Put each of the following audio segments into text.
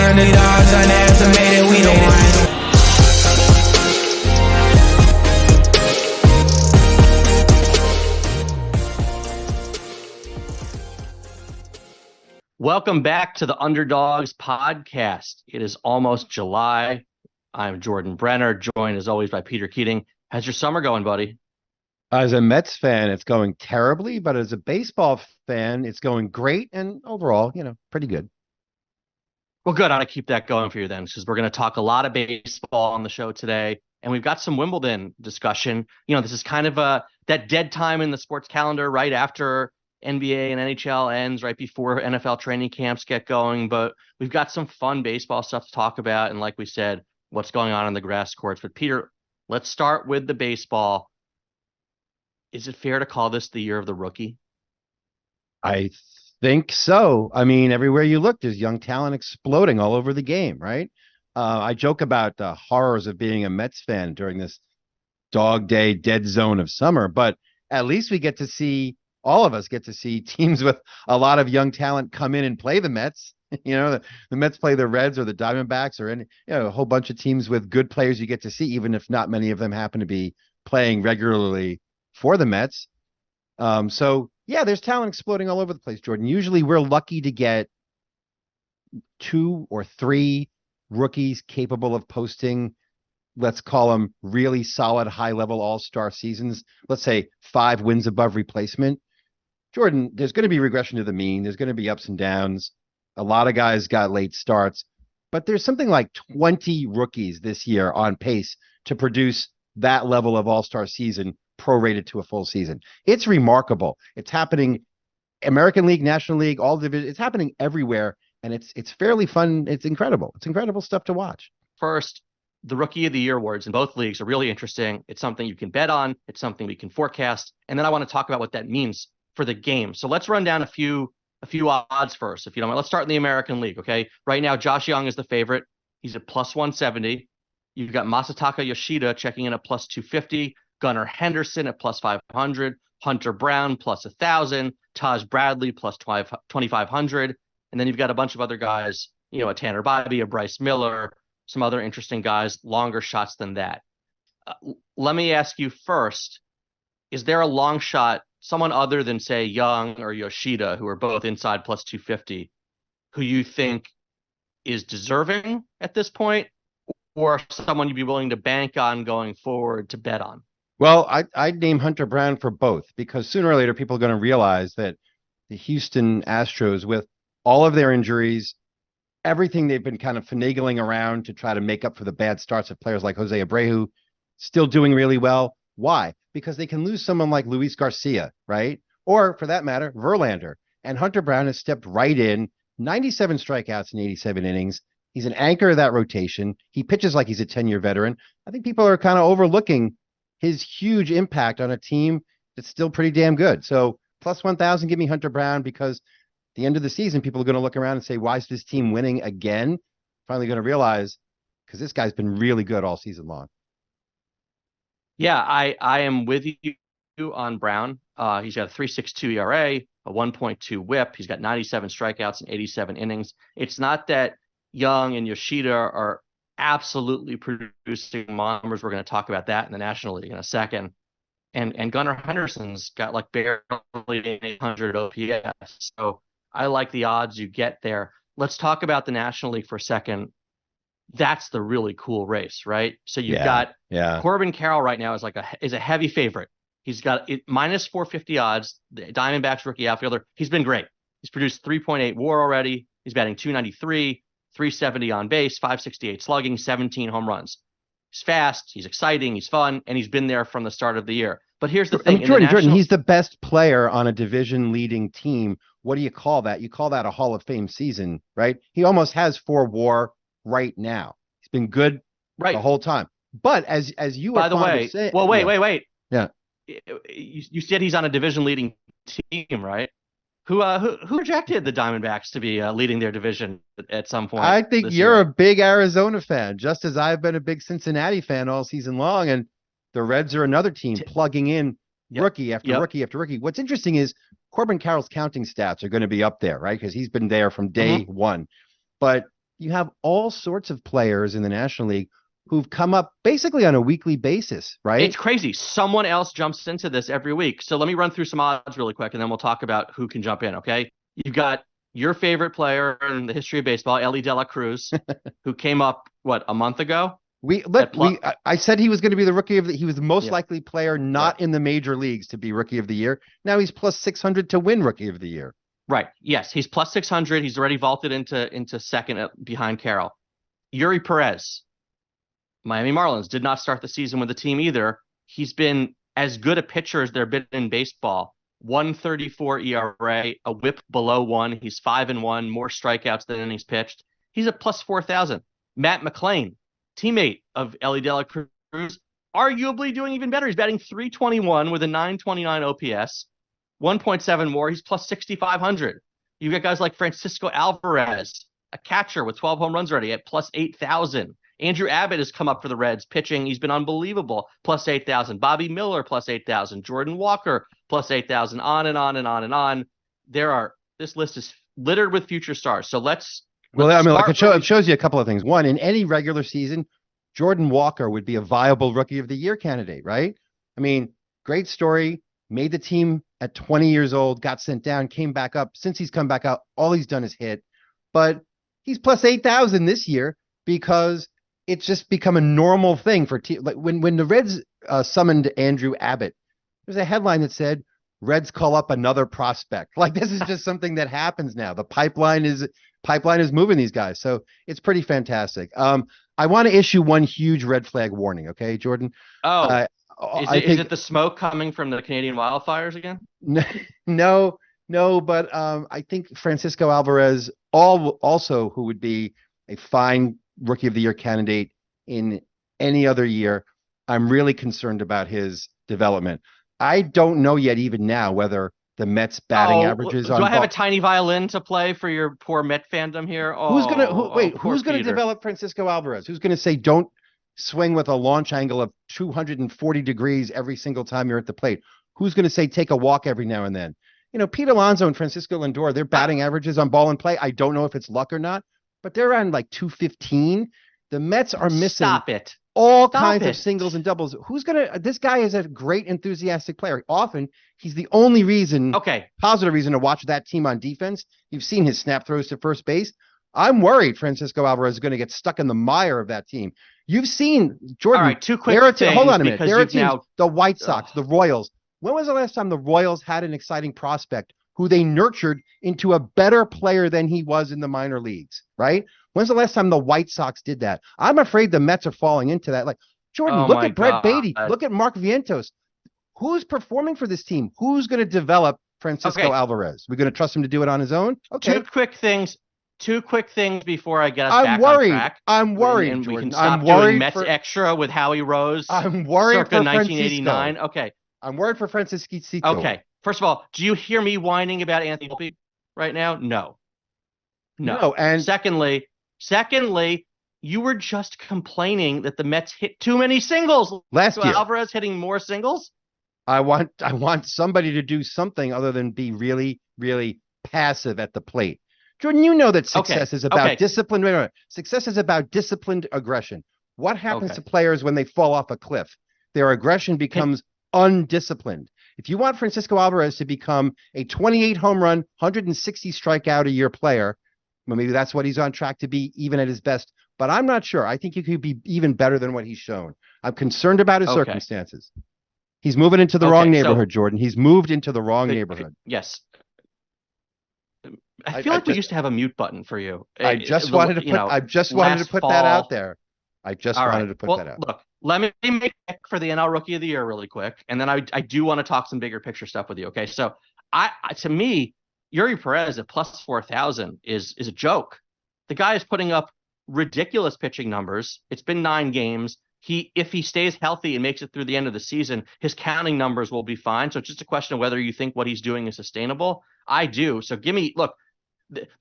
underdogs, underestimated, we the ones. Welcome back to the Underdogs podcast. It is almost July. I'm Jordan Brenner, joined as always by Peter Keating. How's your summer going, buddy? As a Mets fan, it's going terribly, but as a baseball fan, it's going great and overall, pretty good. Well, good. I'm going to keep that going for you then, because we're going to talk a lot of baseball on the show today. And we've got some Wimbledon discussion. This is kind of that dead time in the sports calendar right after NBA and NHL ends, right before NFL training camps get going. But we've got some fun baseball stuff to talk about. And like we said, what's going on in the grass courts. But Peter, let's start with the baseball. Is it fair to call this the year of the rookie? I think so. I mean, everywhere you look, there's young talent exploding all over the game, right? I joke about the horrors of being a Mets fan during this dog day dead zone of summer, but at least all of us get to see teams with a lot of young talent come in and play the Mets. The Mets play the Reds or the Diamondbacks or a whole bunch of teams with good players you get to see, even if not many of them happen to be playing regularly for the Mets. So yeah, there's talent exploding all over the place, Jordan. Usually we're lucky to get 2 or 3 rookies capable of posting, let's call them really solid, high-level all-star seasons. Let's say 5 wins above replacement. Jordan, there's going to be regression to the mean. There's going to be ups and downs. A lot of guys got late starts, but there's something like 20 rookies this year on pace to produce that level of all-star season prorated to a full season. It's remarkable. It's happening American League, National League, all divisions. It's happening everywhere, and it's fairly fun. It's incredible. It's incredible stuff to watch. First, the Rookie of the Year awards in both leagues are really interesting. It's something you can bet on. It's something we can forecast. And then I want to talk about what that means for the game. So let's run down a few odds first, if you don't mind. Let's start in the American League, okay? Right now, Josh Young is the favorite. He's at plus 170. You've got Masataka Yoshida checking in at plus 250. Gunnar Henderson at plus 500. Hunter Brown plus 1,000. Taj Bradley plus 2,500. And then you've got a bunch of other guys, a Tanner Bybee, a Bryce Miller, some other interesting guys, longer shots than that. Let me ask you first, is there a long shot, someone other than, say, Young or Yoshida, who are both inside plus 250, who you think is deserving at this point, or someone you'd be willing to bank on going forward to bet on? Well, I'd name Hunter Brown for both, because sooner or later people are going to realize that the Houston Astros, with all of their injuries, everything they've been kind of finagling around to try to make up for the bad starts of players like Jose Abreu, still doing really well. Why? Because they can lose someone like Luis Garcia, right? Or for that matter, Verlander. And Hunter Brown has stepped right in, 97 strikeouts in 87 innings. He's an anchor of that rotation. He pitches like he's a 10-year veteran. I think people are kind of overlooking his huge impact on a team that's still pretty damn good. So plus 1,000, give me Hunter Brown, because at the end of the season, people are going to look around and say, why is this team winning again? Finally going to realize, because this guy's been really good all season long. Yeah, I am with you on Brown. He's got a 3.62 ERA, a 1.2 WHIP. He's got 97 strikeouts in 87 innings. It's not that Young and Yoshida are absolutely producing numbers. We're going to talk about that in the National League in a second. And Gunnar Henderson's got like barely 800 OPS. So I like the odds you get there. Let's talk about the National League for a second. That's the really cool race, right? So you've got Corbin Carroll right now is a heavy favorite. He's got it minus 450 odds. The Diamondbacks rookie outfielder. He's been great. He's produced 3.8 WAR already. He's batting 293, 370 on base, 568 slugging, 17 home runs. He's fast. He's exciting. He's fun, and he's been there from the start of the year. But here's the thing, Jordan, he's the best player on a division-leading team. What do you call that? You call that a Hall of Fame season, right? He almost has 4 WAR right now. He's been good the whole time. But as you by the way, say, well, wait. Yeah, you said he's on a division-leading team, right? Who rejected the Diamondbacks to be leading their division at some point? I think you're a big Arizona fan, just as I've been a big Cincinnati fan all season long, and the Reds are another team plugging in rookie after rookie after rookie. What's interesting is Corbin Carroll's counting stats are going to be up there, right? Because he's been there from day one. But you have all sorts of players in the National League who've come up basically on a weekly basis, right? It's crazy. Someone else jumps into this every week. So let me run through some odds really quick, and then we'll talk about who can jump in, okay? You've got your favorite player in the history of baseball, Ellie De La Cruz, who came up, what, a month ago? I said he was going to be the rookie of he was the most likely player not right in the major leagues to be rookie of the year. Now he's plus 600 to win rookie of the year. Right. Yes, he's plus 600. He's already vaulted into second behind Carroll. Yuri Perez, Miami Marlins, did not start the season with the team either. He's been as good a pitcher as there been in baseball. 1.34 ERA, a whip below 1. He's 5-1, more strikeouts than innings pitched. He's at plus 4,000. Matt McClain, teammate of Ellie De La Cruz, arguably doing even better. He's batting .321 with a .929 OPS, 1.7 more. He's plus 6,500. You got guys like Francisco Alvarez, a catcher with 12 home runs already at plus 8,000. Andrew Abbott has come up for the Reds pitching. He's been unbelievable. Plus 8,000. Bobby Miller plus 8,000. Jordan Walker plus 8,000. On and on and on and on. This list is littered with future stars. So let's it shows you a couple of things. One, in any regular season, Jordan Walker would be a viable rookie of the year candidate, right? I mean, great story. Made the team at 20 years old, got sent down, came back up. Since he's come back out, all he's done is hit. But he's plus 8,000 this year because it's just become a normal thing for like when the Reds summoned Andrew Abbott, there's a headline that said Reds call up another prospect. Like this is just something that happens now. The pipeline is moving these guys. So it's pretty fantastic. I want to issue one huge red flag warning. Okay, Jordan. Is it the smoke coming from the Canadian wildfires again? No, but I think Francisco Alvarez also who would be a fine rookie of the year candidate in any other year. I'm really concerned about his development. I don't know yet, even now, whether the Mets batting averages do I have a tiny violin to play for your poor Met fandom here? Who's gonna develop Francisco Alvarez? Who's gonna say don't swing with a launch angle of 240 degrees every single time you're at the plate? Who's gonna say take a walk every now and then? You know, Pete Alonso and Francisco Lindor, their batting averages on ball and play, I don't know if it's luck or not, but they're around like 215. The Mets are missing all kinds of singles and doubles. This guy is a great enthusiastic player. Often he's the only positive reason to watch that team on defense. You've seen his snap throws to first base. I'm worried Francisco Alvarez is going to get stuck in the mire of that team. You've seen Jordan. All right, two quick things. Hold on a minute. There are teams, the White Sox, the Royals. When was the last time the Royals had an exciting prospect who they nurtured into a better player than he was in the minor leagues, right? When's the last time the White Sox did that? I'm afraid the Mets are falling into that. Like, Jordan, look at Brett Beatty. Look at Mark Vientos. Who's performing for this team? Who's going to develop Francisco Alvarez? We're going to trust him to do it on his own? Okay. Two quick things before I get us back on track. I'm worried, and Jordan. We can stop doing Mets Extra with Howie Rose. I'm worried circa for 1989. Francisco. Okay. I'm worried for Francisco. Okay. First of all, do you hear me whining about Anthony Volpe right now? No. And secondly, you were just complaining that the Mets hit too many singles last year. Alvarez hitting more singles. I want somebody to do something other than be really, really passive at the plate. Jordan, you know that success is about discipline. Wait. Success is about disciplined aggression. What happens to players when they fall off a cliff? Their aggression becomes undisciplined. If you want Francisco Alvarez to become a 28 home run, 160 strikeout a year player, well, maybe that's what he's on track to be even at his best. But I'm not sure. I think he could be even better than what he's shown. I'm concerned about his circumstances. He's moving into the wrong neighborhood, Jordan. He's moved into the wrong neighborhood. Yes. I feel like we used to have a mute button for you. I just wanted to put that out there. Look, let me make for the NL Rookie of the Year really quick, and then I do want to talk some bigger picture stuff with you. Okay, so to me, Yuri Perez at plus 4,000 is a joke. The guy is putting up ridiculous pitching numbers. It's been 9 games. If he stays healthy and makes it through the end of the season, his counting numbers will be fine. So it's just a question of whether you think what he's doing is sustainable. I do. So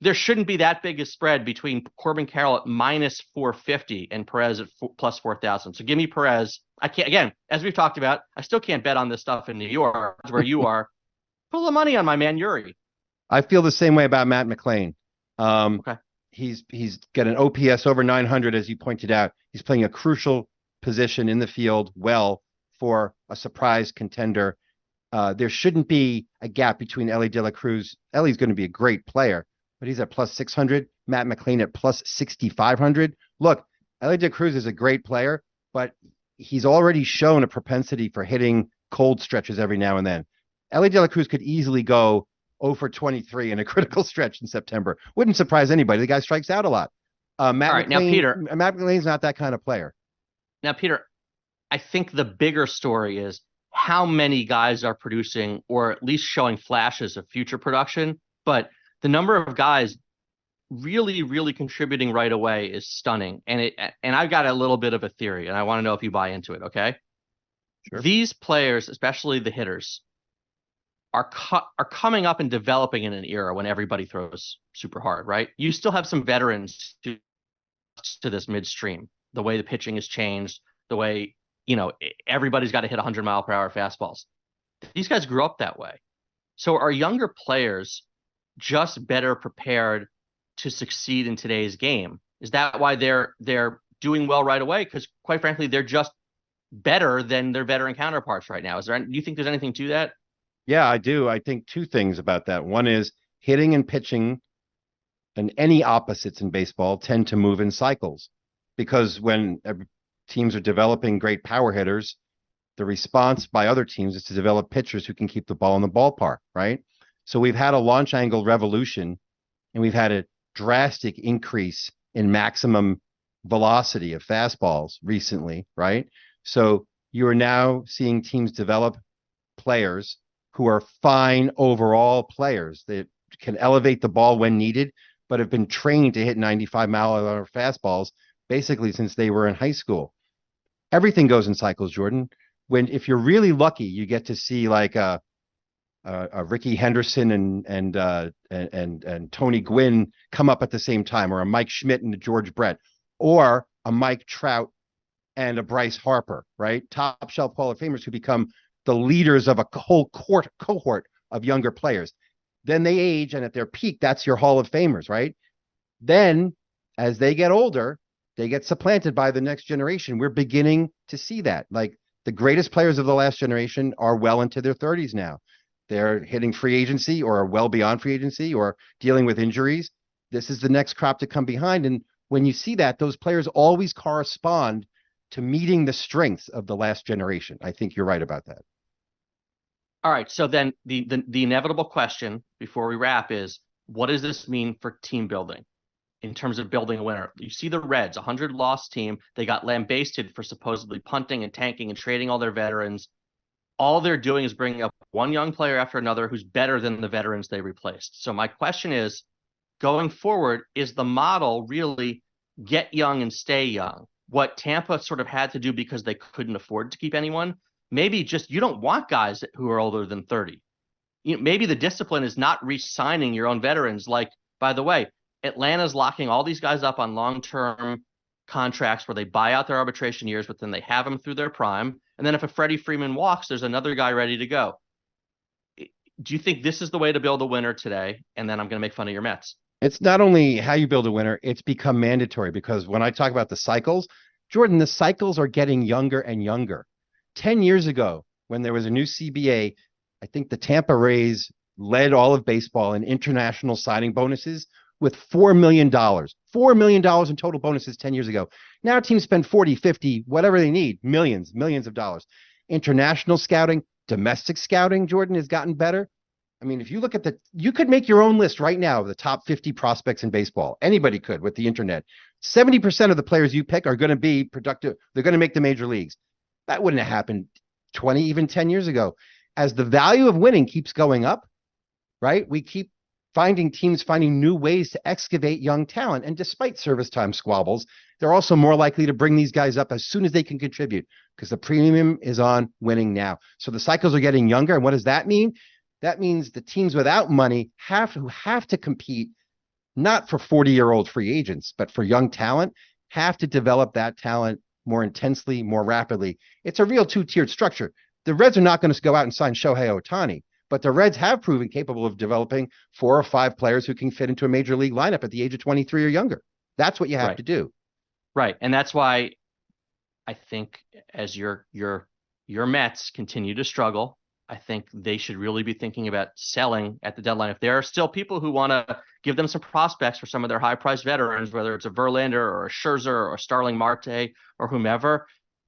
there shouldn't be that big a spread between Corbin Carroll at minus 450 and Perez at plus 4,000. So give me Perez. I can't, again, as we've talked about, I still can't bet on this stuff in New York where you are. Put a little money on my man Yuri. I feel the same way about Matt McClain. He's got an OPS over 900, as you pointed out. He's playing a crucial position in the field well for a surprise contender. There shouldn't be a gap between Elly De La Cruz. Ellie's going to be a great player, but he's at plus 600. Matt McLean at plus 6,500. Look, Elly De La Cruz is a great player, but he's already shown a propensity for hitting cold stretches every now and then. Elly De La Cruz could easily go 0 for 23 in a critical stretch in September. Wouldn't surprise anybody. The guy strikes out a lot. Matt McLean's not that kind of player. Now, Peter, I think the bigger story is how many guys are producing or at least showing flashes of future production. But the number of guys really, really contributing right away is stunning. And I've got a little bit of a theory, and I want to know if you buy into it, okay? Sure. These players, especially the hitters, are coming up and developing in an era when everybody throws super hard, right? You still have some veterans to this midstream, the way the pitching has changed, the way, everybody's got to hit 100-mile-per-hour fastballs. These guys grew up that way. So are younger players just better prepared to succeed in today's game? Is that why they're doing well right away? Because quite frankly, they're just better than their veteran counterparts right now. Do you think there's anything to that? Yeah, I do. I think two things about that. One is hitting and pitching and any opposites in baseball tend to move in cycles, because when teams are developing great power hitters, the response by other teams is to develop pitchers who can keep the ball in the ballpark, right? So we've had a launch angle revolution, and we've had a drastic increase in maximum velocity of fastballs recently, right? So you are now seeing teams develop players who are fine overall players that can elevate the ball when needed, but have been trained to hit 95-mile-an-hour fastballs basically since they were in high school. Everything goes in cycles, Jordan. If you're really lucky, you get to see like a Ricky Henderson and Tony Gwynn come up at the same time, or a Mike Schmidt and a George Brett, or a Mike Trout and a Bryce Harper, right? Top shelf Hall of Famers who become the leaders of a whole cohort of younger players. Then they age, and at their peak, that's your Hall of Famers, right? Then, as they get older, they get supplanted by the next generation. We're beginning to see that. Like, the greatest players of the last generation are well into their 30s now. They're hitting free agency or are well beyond free agency or dealing with injuries. This is the next crop to come behind. And when you see that, those players always correspond to meeting the strengths of the last generation. I think you're right about that. All right. So then the inevitable question before we wrap is, what does this mean for team building in terms of building a winner? You see the Reds, 100-loss team. They got lambasted for supposedly punting and tanking and trading all their veterans. All they're doing is bringing up one young player after another who's better than the veterans they replaced. So my question is, going forward, is the model really get young and stay young? What Tampa sort of had to do because they couldn't afford to keep anyone, maybe just you don't want guys who are older than 30. Maybe the discipline is not re-signing your own veterans. Like, by the way, Atlanta's locking all these guys up on long-term contracts where they buy out their arbitration years, but then they have them through their prime. And then if a Freddie Freeman walks, there's another guy ready to go. Do you think this is the way to build a winner today? And then I'm going to make fun of your Mets. It's not only how you build a winner, it's become mandatory, because when I talk about the cycles, Jordan, the cycles are getting younger and younger. 10 years ago, when there was a new CBA, I think the Tampa Rays led all of baseball in international signing bonuses with $4 million. $4 million in total bonuses 10 years ago. Now teams spend 40, 50, whatever they need, millions of dollars. International scouting, domestic scouting, Jordan, has gotten better. I mean, if you look at you could make your own list right now of the top 50 prospects in baseball. Anybody could with the internet. 70% of the players you pick are going to be productive. They're going to make the major leagues. That wouldn't have happened 20, even 10 years ago. As the value of winning keeps going up, right? We keep teams finding new ways to excavate young talent. And despite service time squabbles, they're also more likely to bring these guys up as soon as they can contribute, because the premium is on winning now. So the cycles are getting younger. And what does that mean? That means the teams without money who have to compete, not for 40-year-old free agents, but for young talent, have to develop that talent more intensely, more rapidly. It's a real two-tiered structure. The Reds are not going to go out and sign Shohei Ohtani, But the Reds have proven capable of developing 4 or 5 players who can fit into a major league lineup at the age of 23 or younger. That's what you have to do. Right. And that's why I think as your Mets continue to struggle, I think they should really be thinking about selling at the deadline. If there are still people who want to give them some prospects for some of their high-priced veterans, whether it's a Verlander or a Scherzer or a Starling Marte or whomever,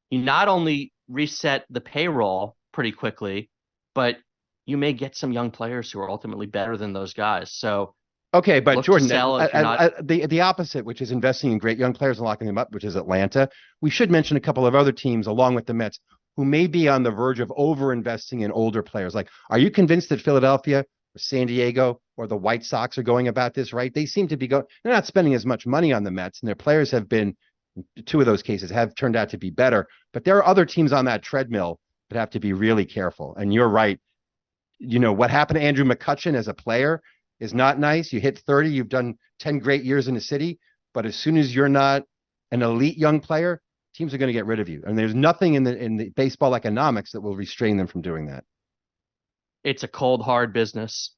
you not only reset the payroll pretty quickly, but you may get some young players who are ultimately better than those guys. So okay, but Jordan, the opposite, which is investing in great young players and locking them up, which is Atlanta. We should mention a couple of other teams along with the Mets who may be on the verge of over-investing in older players. Like, are you convinced that Philadelphia or San Diego or the White Sox are going about this right? They seem to be they're not spending as much money on the Mets, and their players have been, 2 of those cases have turned out to be better. But there are other teams on that treadmill that have to be really careful. And you're right. What happened to Andrew McCutchen as a player is not nice. You hit 30, you've done 10 great years in the city, but as soon as you're not an elite young player, teams are going to get rid of you. And there's nothing in the baseball economics that will restrain them from doing that. It's a cold, hard business.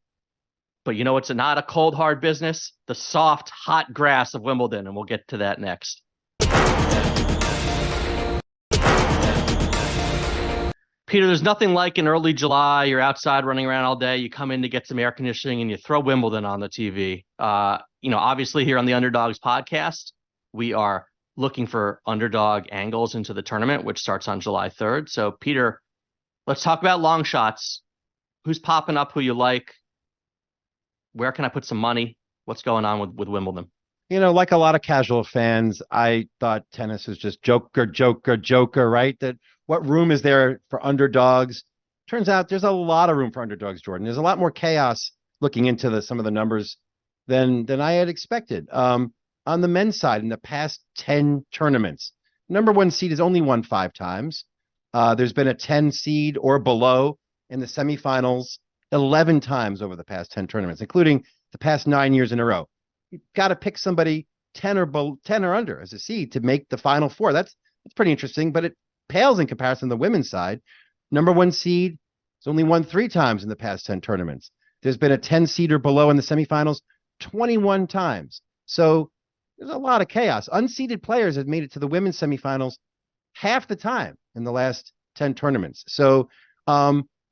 But you know what's not a cold, hard business? The soft, hot grass of Wimbledon, and we'll get to that next. Peter, there's nothing like in early July. You're outside running around all day. You come in to get some air conditioning and you throw Wimbledon on the TV. Obviously here on the Underdogs podcast, we are looking for underdog angles into the tournament, which starts on July 3rd. So, Peter, let's talk about long shots. Who's popping up, who you like? Where can I put some money? What's going on with Wimbledon? Like a lot of casual fans, I thought tennis was just joker, right? That what room is there for underdogs? Turns out there's a lot of room for underdogs, Jordan. There's a lot more chaos looking into some of the numbers than I had expected. On the men's side, in the past 10 tournaments, number 1 seed has only won 5 times. There's been a 10 seed or below in the semifinals 11 times over the past 10 tournaments, including the past 9 years in a row. You've got to pick somebody 10 or under as a seed to make the final 4. That's pretty interesting, but it pales in comparison to the women's side. Number 1 seed has only won 3 times in the past 10 tournaments. There's been a 10 seed or below in the semifinals 21 times. So there's a lot of chaos. Unseeded players have made it to the women's semifinals half the time in the last 10 tournaments. So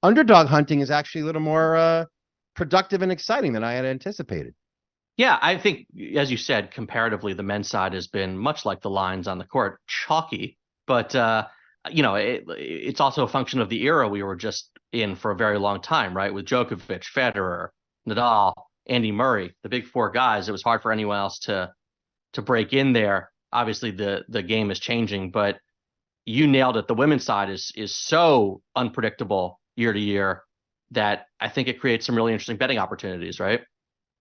underdog hunting is actually a little more productive and exciting than I had anticipated. Yeah, I think, as you said, comparatively, the men's side has been much like the lines on the court, chalky. But, it's also a function of the era we were just in for a very long time, right? With Djokovic, Federer, Nadal, Andy Murray, the big 4 guys. It was hard for anyone else to break in there. Obviously, the game is changing, but you nailed it. The women's side is so unpredictable year to year that I think it creates some really interesting betting opportunities, right?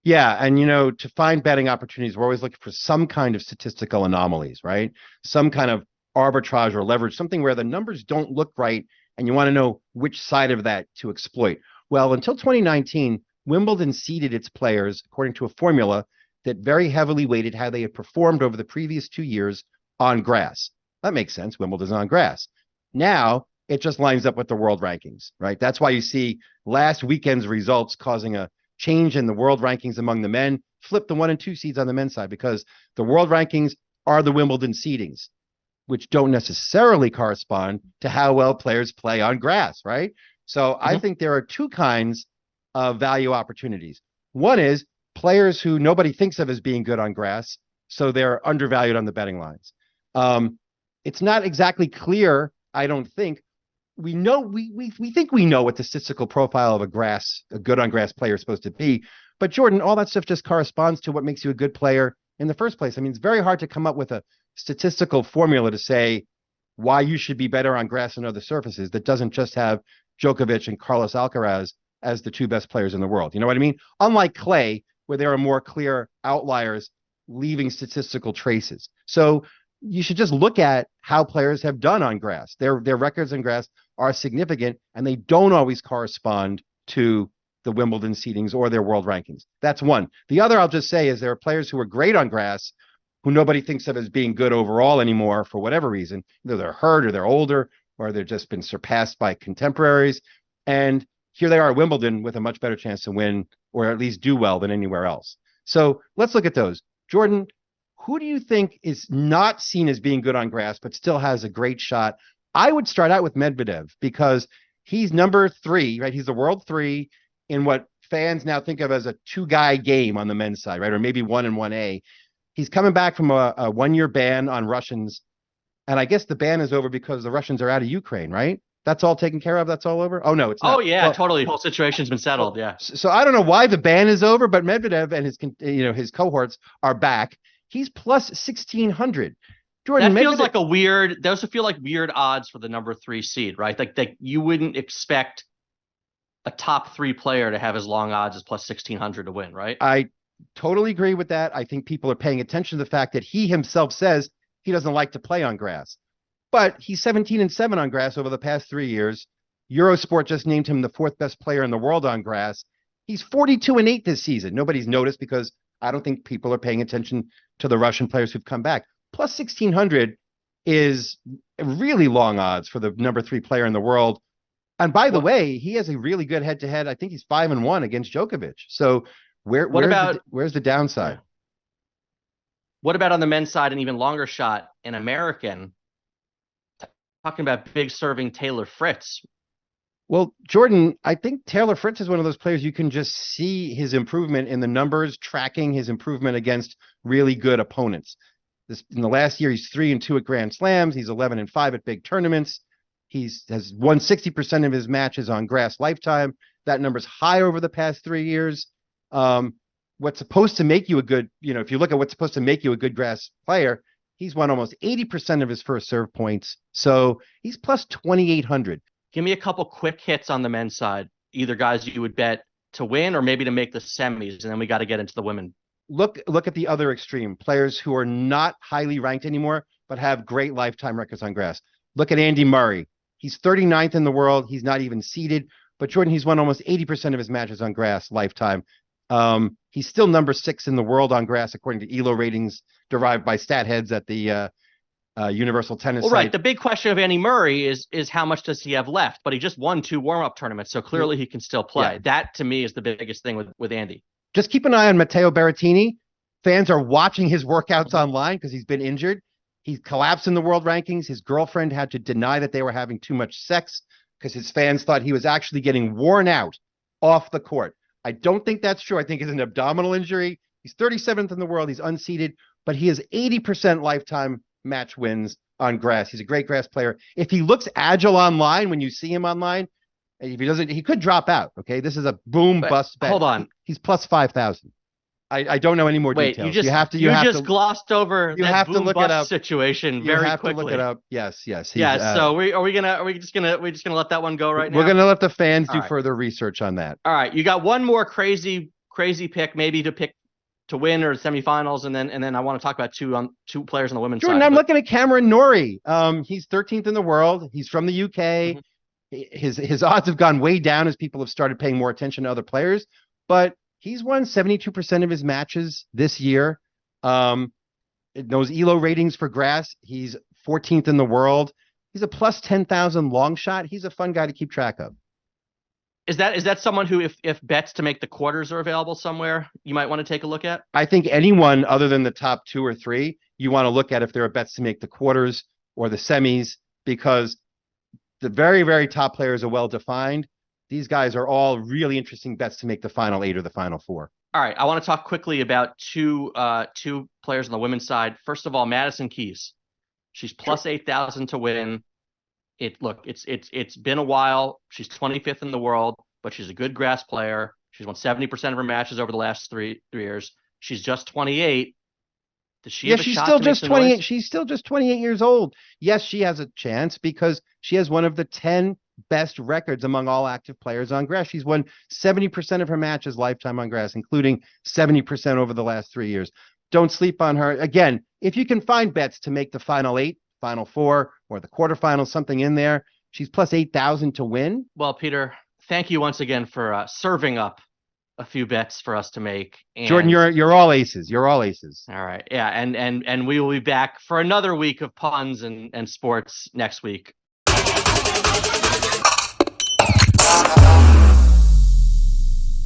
Yeah. And, to find betting opportunities, we're always looking for some kind of statistical anomalies, right? Some kind of arbitrage or leverage, something where the numbers don't look right and you want to know which side of that to exploit. Well, until 2019, Wimbledon seeded its players according to a formula that very heavily weighted how they had performed over the previous 2 years on grass. That makes sense. Wimbledon's on grass. Now it just lines up with the world rankings, right? That's why you see last weekend's results causing a change in the world rankings among the men, flip the 1 and 2 seeds on the men's side, because the world rankings are the Wimbledon seedings, which don't necessarily correspond to how well players play on grass, right? So I think there are 2 kinds of value opportunities. One is players who nobody thinks of as being good on grass, so they're undervalued on the betting lines. It's not exactly clear, I don't think. We think we know what the statistical profile of a good on grass player is supposed to be, but Jordan, all that stuff just corresponds to what makes you a good player in the first place. I mean, it's very hard to come up with a statistical formula to say why you should be better on grass than other surfaces that doesn't just have Djokovic and Carlos Alcaraz as the 2 best players in the world. You know what I mean? Unlike clay, where there are more clear outliers leaving statistical traces. So you should just look at how players have done on grass. Their records on grass are significant, and they don't always correspond to the Wimbledon seedings or their world rankings. That's one. The other, I'll just say, is there are players who are great on grass who nobody thinks of as being good overall anymore for whatever reason. Either they're hurt or they're older or they've just been surpassed by contemporaries. And here they are at Wimbledon with a much better chance to win or at least do well than anywhere else. So let's look at those. Jordan, who do you think is not seen as being good on grass, but still has a great shot? I would start out with Medvedev because he's number 3, right? He's the world 3 in what fans now think of as a 2-guy game on the men's side, right? Or maybe 1 and 1A. He's coming back from a 1-year ban on Russians. And I guess the ban is over because the Russians are out of Ukraine, right? That's all taken care of. That's all over. Oh, no, it's not. Oh, yeah, Well, totally. Whole situation's been settled. Yeah. so I don't know why the ban is over, but Medvedev and his cohorts are back. He's plus 1,600. Jordan, That feels Medvedev, like a weird, those feel like weird odds for the number 3 seed, right? Like you wouldn't expect a top 3 player to have as long odds as plus 1,600 to win, right? I totally agree with that. I think people are paying attention to the fact that he himself says he doesn't like to play on grass, but he's 17-7 on grass over the past 3 years. Eurosport just named him the 4th best player in the world on grass. He's 42-8 this season. Nobody's noticed because I don't think people are paying attention to the Russian players who've come back. Plus 1,600 is really long odds for the number 3 player in the world. And by the way, he has a really good head-to-head. I think he's 5-1 against Djokovic. So where's the downside? What about on the men's side, an even longer shot, an American? Talking about big serving Taylor Fritz. Well, Jordan, I think Taylor Fritz is one of those players you can just see his improvement in the numbers, tracking his improvement against really good opponents. In the last year, he's 3-2 at Grand Slams. He's 11-5 at big tournaments. Has won 60% of his matches on grass lifetime. That number's high over the past 3 years. What's supposed to make you a good, if you look at what's supposed to make you a good grass player, he's won almost 80% of his first serve points. So he's plus 2,800. Give me a couple quick hits on the men's side, either guys you would bet to win or maybe to make the semis, and then we got to get into the women. Look at the other extreme, players who are not highly ranked anymore, but have great lifetime records on grass. Look at Andy Murray. He's 39th in the world. He's not even seeded. But Jordan, he's won almost 80% of his matches on grass lifetime. He's still number 6 in the world on grass, according to ELO ratings derived by stat heads at the Universal Tennis Well, right. site. The big question of Andy Murray is how much does he have left? But he just won 2 warm-up tournaments, so clearly he can still play. Yeah. That, to me, is the biggest thing with Andy. Just keep an eye on Matteo Berrettini. Fans are watching his workouts online because he's been injured. He collapsed in the world rankings. His girlfriend had to deny that they were having too much sex because his fans thought he was actually getting worn out off the court. I don't think that's true. I think it's an abdominal injury. He's 37th in the world. He's unseeded, but he has 80% lifetime match wins on grass. He's a great grass player. If he looks agile online, when you see him online, if he doesn't, he could drop out. Okay. This is a boom bust bet. Hold on. He's plus 5,000. I don't know any more details. You just glossed over you that have to boom look bust it up. situation You very have quickly. to look it up. Yes. Yeah. So are we just gonna let that one go right now? We're gonna let the fans do right. further research on that. All right. You got one more crazy pick, maybe to pick to win or semifinals, and then I want to talk about two players on the women's Jordan, side. I'm looking at Cameron Norrie. He's 13th in the world. He's from the UK. Mm-hmm. His odds have gone way down as people have started paying more attention to other players, but he's won 72% of his matches this year. Those ELO ratings for grass, he's 14th in the world. He's a plus 10,000 long shot. He's a fun guy to keep track of. Is that someone who, if bets to make the quarters are available somewhere, you might want to take a look at? I think anyone other than the top 2 or 3, you want to look at if there are bets to make the quarters or the semis, because the very, very top players are well defined. These guys are all really interesting bets to make the final 8 or the final 4. All right. I want to talk quickly about two players on the women's side. First of all, Madison Keys. She's plus 8,000 to win. It's been a while. She's 25th in the world, but she's a good grass player. She's won 70% of her matches over the last three years. She's just 28. Does she have a she's shot still to just make some 28. noise? She's still just 28 years old. Yes, she has a chance because she has one of the 10 best records among all active players on grass. She's won 70% of her matches lifetime on grass, including 70% over the last 3 years. Don't sleep on her. Again, if you can find bets to make the final 8, final 4, or the quarterfinals, something in there, she's plus 8,000 to win. Well, Peter, thank you once again for serving up a few bets for us to make. And Jordan, you're all aces. You're all aces. all right. Yeah. And we will be back for another week of puns and sports next week